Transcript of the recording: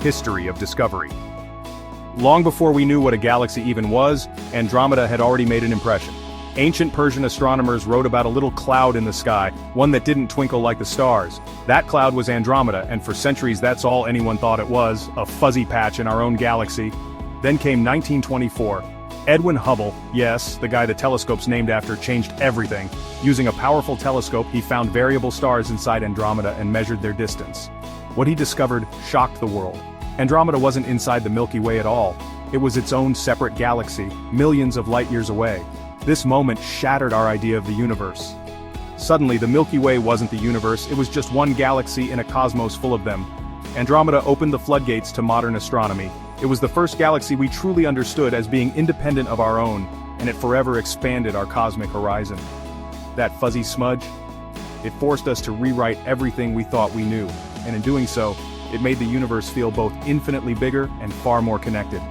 history of discovery. Long before we knew what a galaxy even was, Andromeda had already made an impression. Ancient Persian astronomers wrote about a little cloud in the sky, one that didn't twinkle like the stars. That cloud was Andromeda, and for centuries that's all anyone thought it was, a fuzzy patch in our own galaxy. Then came 1924. Edwin Hubble, yes, the guy the telescope's named after, changed everything. Using a powerful telescope, he found variable stars inside Andromeda and measured their distance. What he discovered shocked the world. Andromeda wasn't inside the Milky Way at all. It was its own separate galaxy, millions of light years away. This moment shattered our idea of the universe. Suddenly, the Milky Way wasn't the universe, it was just one galaxy in a cosmos full of them. Andromeda opened the floodgates to modern astronomy. It was the first galaxy we truly understood as being independent of our own, and it forever expanded our cosmic horizon. That fuzzy smudge? It forced us to rewrite everything we thought we knew, and in doing so, it made the universe feel both infinitely bigger and far more connected.